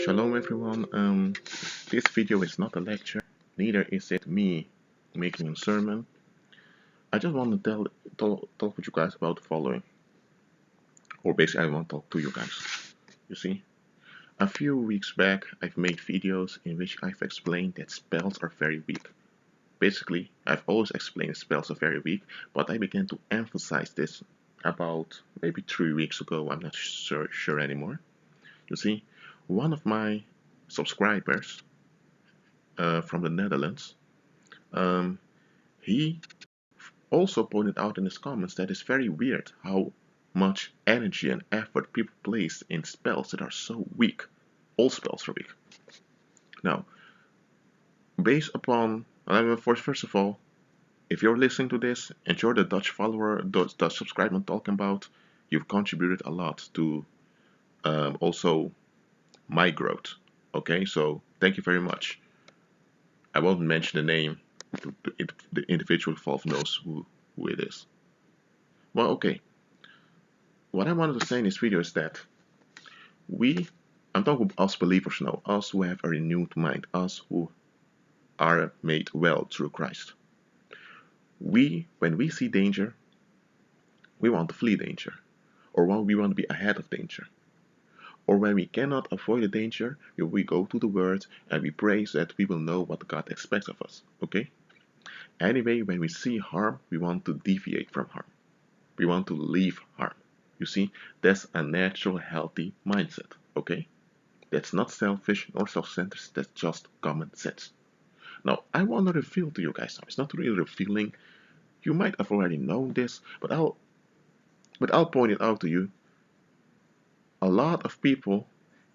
Shalom everyone. This video is not a lecture, neither is it me making a sermon. I just want to talk with you guys about the following, or basically I want to talk to you guys. You see, a few weeks back I've made videos in which I've explained that spells are very weak. Basically, I've always explained spells are very weak, but I began to emphasize this about maybe 3 weeks ago. I'm not sure anymore. You see, one of my subscribers from the Netherlands. Um, he also pointed out in his comments that it's very weird how much energy and effort people place in spells that are so weak. All spells are weak. Now, based upon, first of all, if you're listening to this and you're the Dutch follower, Dutch subscriber I'm talking about, you've contributed a lot to also my growth. Okay, so thank you very much. I won't mention the name. The individual involved knows who it is. Well, okay. What I wanted to say in this video is that we, I'm talking about us believers now, us who have a renewed mind, us who are made well through Christ. When we see danger, we want to flee danger, or when we want to be ahead of danger. Or when we cannot avoid the danger, we go to the Word and we pray so that we will know what God expects of us. Okay? Anyway, when we see harm, we want to deviate from harm. We want to leave harm. You see, that's a natural, healthy mindset. Okay? That's not selfish nor self-centered, that's just common sense. Now, I want to reveal to you guys now. It's not really revealing. You might have already known this, but I'll point it out to you. A lot of people,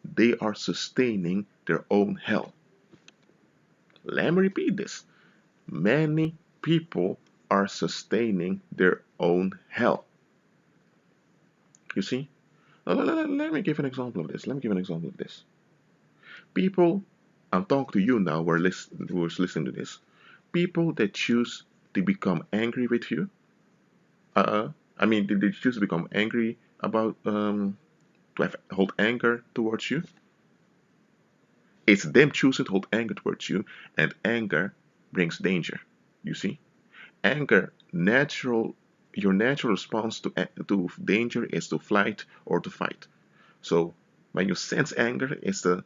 they are sustaining their own hell. Let me repeat this. Many people are sustaining their own hell. You see? Let me give an example of this. People, I'm talking to you now who's listening to this. People that choose to become angry with you. They choose to become angry about hold anger towards you. It's them choosing to hold anger towards you, and anger brings danger. You see, anger your natural response to danger is to flight or to fight. So when you sense anger, it's a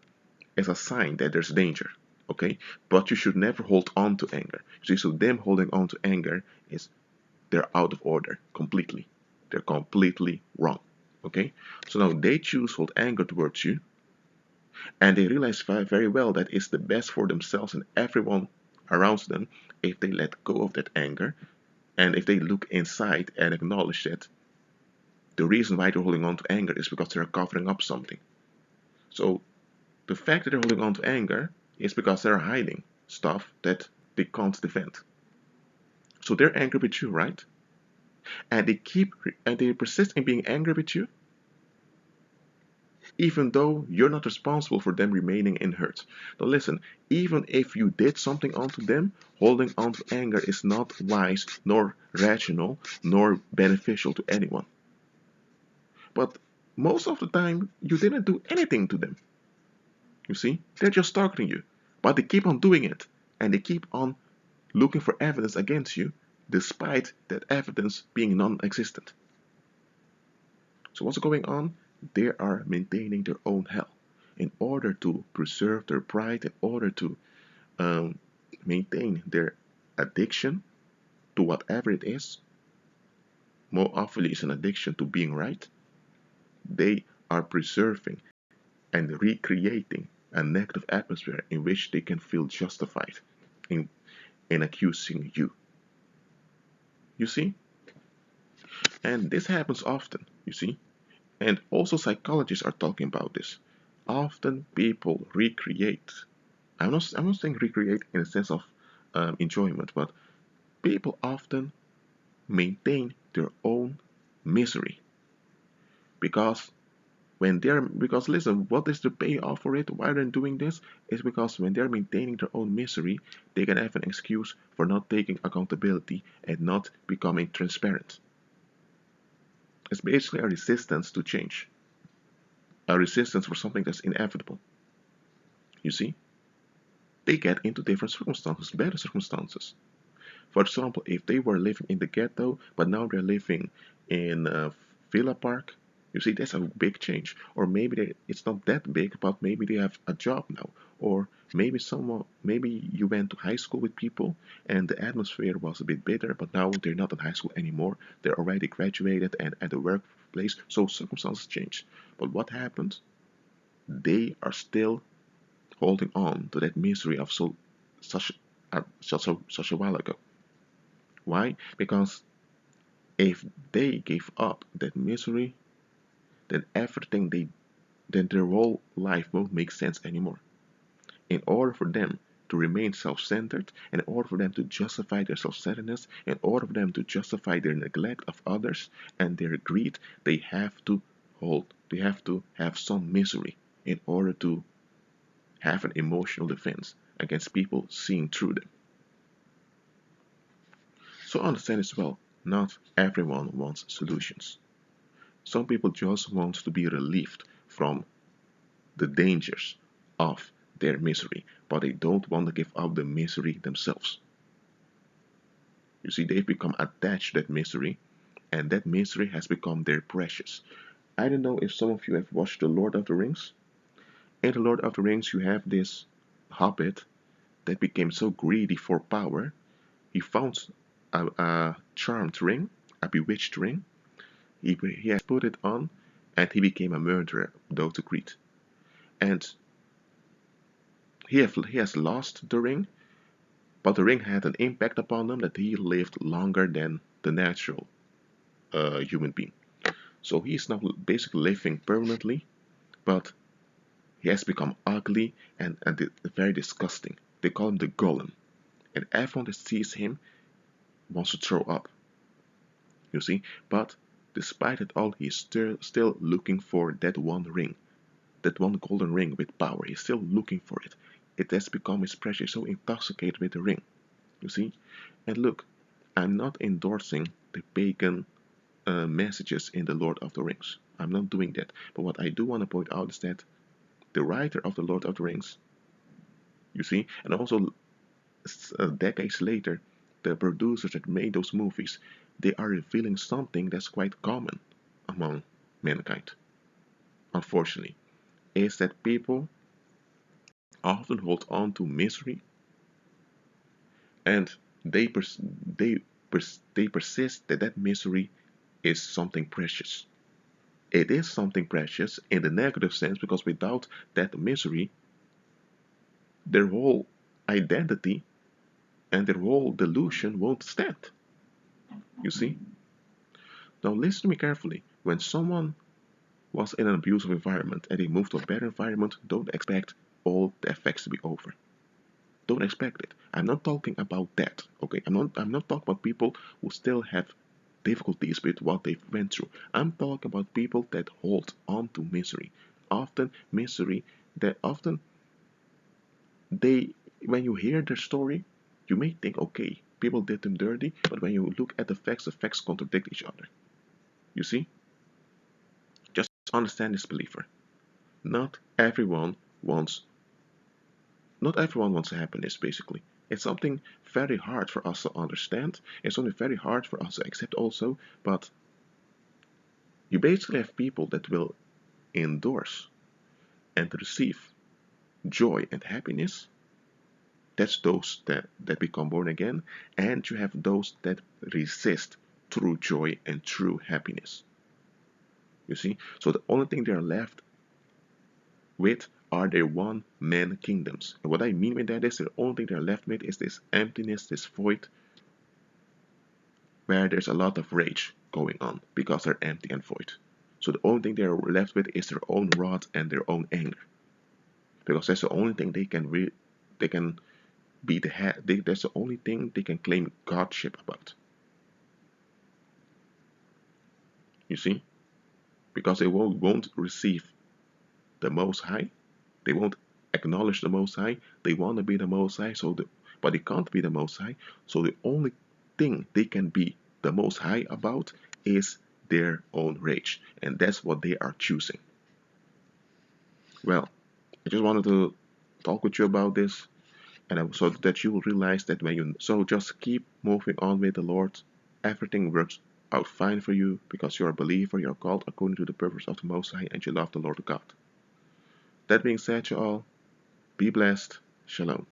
sign that there's danger. Okay, but you should never hold on to anger. See, so them holding on to anger is they're out of order completely. They're completely wrong. Okay, so now they choose hold anger towards you, and they realize very well that it's the best for themselves and everyone around them if they let go of that anger and if they look inside and acknowledge that the reason why they're holding on to anger is because they're covering up something. So the fact that they're holding on to anger is because they're hiding stuff that they can't defend. So they're angry with you, right? And they persist in being angry with you, even though you're not responsible for them remaining in hurt. Now listen, even if you did something onto them, holding on to anger is not wise, nor rational, nor beneficial to anyone. But most of the time, you didn't do anything to them. You see, they're just targeting you. But they keep on doing it, and they keep on looking for evidence against you, despite that evidence being non-existent. So what's going on? They are maintaining their own hell in order to preserve their pride, in order to maintain their addiction to whatever it is. More often, it's an addiction to being right. They are preserving and recreating a negative atmosphere in which they can feel justified in, in accusing you. You see? And this happens often, you see? And also psychologists are talking about this. Often people recreate. I'm not saying recreate in the sense of enjoyment, but people often maintain their own misery because because listen, what is the payoff for it? Why they're doing this is because when they're maintaining their own misery, they can have an excuse for not taking accountability and not becoming transparent. It's basically a resistance to change, a resistance for something that's inevitable. You see, they get into different circumstances, better circumstances. For example, if they were living in the ghetto, but now they're living in a villa park, you see, that's a big change. Or maybe it's not that big, but maybe they have a job now. Or maybe you went to high school with people and the atmosphere was a bit better, but now they're not in high school anymore. They're already graduated and at the workplace, so circumstances change. But what happened? They are still holding on to that misery of such a while ago. Why? Because if they gave up that misery, then then their whole life won't make sense anymore. In order for them to remain self-centered, in order for them to justify their self-centeredness, in order for them to justify their neglect of others and their greed, they have to have some misery in order to have an emotional defense against people seeing through them. So understand as well, not everyone wants solutions. Some people just want to be relieved from the dangers of their misery, but they don't want to give up the misery themselves. You see, they've become attached to that misery, and that misery has become their precious. I don't know if some of you have watched The Lord of the Rings. In The Lord of the Rings, you have this hobbit that became so greedy for power, he found a charmed ring, a bewitched ring. He has put it on, and he became a murderer, though to greed. And he has lost the ring, but the ring had an impact upon him that he lived longer than the natural human being. So he is now basically living permanently, but he has become ugly and very disgusting. They call him the Golem, and everyone that sees him wants to throw up. You see, but despite it all, he's still looking for that one ring, that one golden ring with power. He's still looking for it. It has become his precious, so intoxicated with the ring. You see? And look, I'm not endorsing the pagan messages in the Lord of the Rings. I'm not doing that. But what I do want to point out is that the writer of the Lord of the Rings, you see, and also decades later, the producers that made those movies, they are revealing something that's quite common among mankind. Unfortunately, is that people often hold on to misery and they pers- they they persist that that misery is something precious. It is something precious in the negative sense because without that misery, their whole identity and their whole delusion won't stand. You see? Now listen to me carefully. When someone was in an abusive environment and they moved to a better environment, don't expect all the effects to be over. Don't expect it. I'm not talking about that. Okay, I'm not talking about people who still have difficulties with what they've went through. I'm talking about people that hold on to misery. Often misery that often they when you hear their story, you may think, okay, people did them dirty, but when you look at the facts contradict each other. You see? Just understand this, believer. Not everyone wants not everyone wants happiness, basically. It's something very hard for us to understand. It's something very hard for us to accept also, but you basically have people that will endorse and receive joy and happiness. That's those that become born again, and you have those that resist true joy and true happiness. You see? So the only thing they are left with are their one man kingdoms. And what I mean by that is the only thing they're left with is this emptiness, this void, where there's a lot of rage going on because they're empty and void. So the only thing they're left with is their own wrath and their own anger. Because that's the only thing they can be the head. That's the only thing they can claim godship about. You see? Because they won't receive the Most High. They won't acknowledge the Most High. They want to be the Most High, but they can't be the Most High. So the only thing they can be the Most High about is their own rage, and that's what they are choosing. Well, I just wanted to talk with you about this, and so that you will realize that just keep moving on with the Lord. Everything works out fine for you because you're a believer, you're called according to the purpose of the Most High, and you love the Lord God. That being said, you all, be blessed. Shalom.